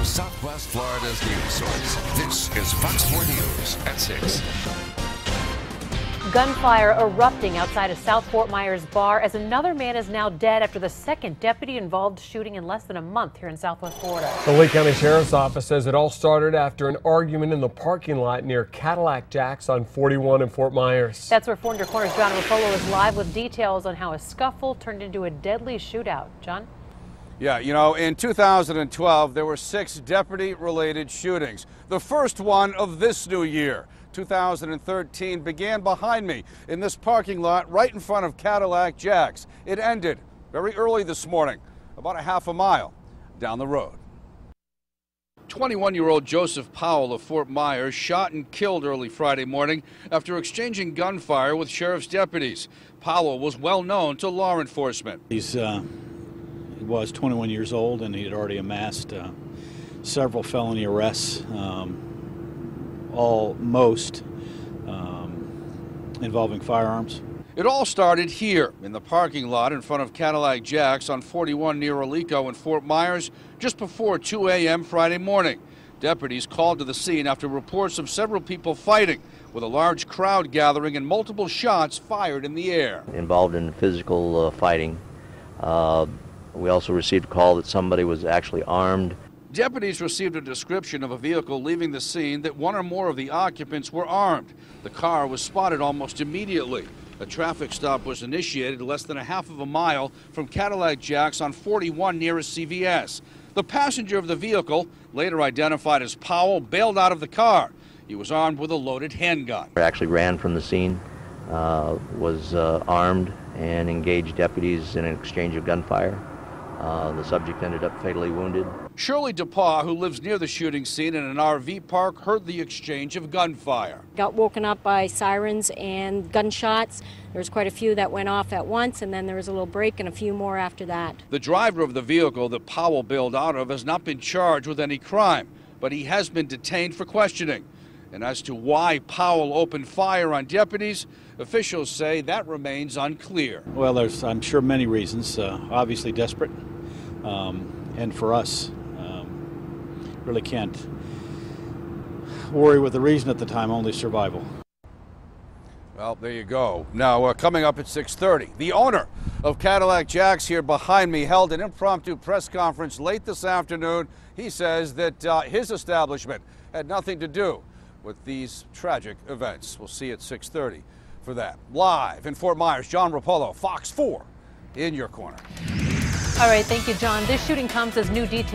Southwest Florida's news source. This is Fox 4 News at 6. Gunfire erupting outside a South Fort Myers bar as another man is now dead after the second deputy-involved shooting in less than a month here in Southwest Florida. The Lee County Sheriff's Office says it all started after an argument in the parking lot near Cadillac Jack's on 41 in Fort Myers. That's where 4 News Corner's John Rapolo is live with details on how a scuffle turned into a deadly shootout. John? Yeah, you know, in 2012, there were 6 deputy-related shootings. The first one of this new year, 2013, began behind me in this parking lot right in front of Cadillac Jack's. It ended very early this morning, about a half a mile down the road. 21-year-old Joseph Powell of Fort Myers shot and killed early Friday morning after exchanging gunfire with sheriff's deputies. Powell was well known to law enforcement. He was 21 years old, and he had already amassed several felony arrests, most involving firearms. It all started here in the parking lot in front of Cadillac Jack's on 41 near Alico in Fort Myers just before 2 a.m. Friday morning. Deputies called to the scene after reports of several people fighting, with a large crowd gathering and multiple shots fired in the air. Involved in physical fighting. We also received a call that somebody was actually armed. Deputies received a description of a vehicle leaving the scene that one or more of the occupants were armed. The car was spotted almost immediately. A traffic stop was initiated less than a half of a mile from Cadillac Jack's on 41 near a CVS. The passenger of the vehicle, later identified as Powell, bailed out of the car. He was armed with a loaded handgun. He actually ran from the scene, was armed, and engaged deputies in an exchange of gunfire. The subject ended up fatally wounded. Shirley DePaw, who lives near the shooting scene in an RV park, heard the exchange of gunfire. Got woken up by sirens and gunshots. There was quite a few that went off at once, and then there was a little break and a few more after that. The driver of the vehicle that Powell bailed out of has not been charged with any crime, but he has been detained for questioning. And as to why Powell opened fire on deputies, officials say that remains unclear. Well, there's, I'm sure, many reasons. Obviously desperate, and for us, really can't worry with the reason at the time, only survival. Well, there you go. Now, coming up at 6:30, the owner of Cadillac Jack's here behind me held an impromptu press conference late this afternoon. He says that his establishment had nothing to do with these tragic events. We'll see at 6:30 for that. Live in Fort Myers, John Rapolo, Fox 4 in your corner. All right, thank you, John. This shooting comes as new details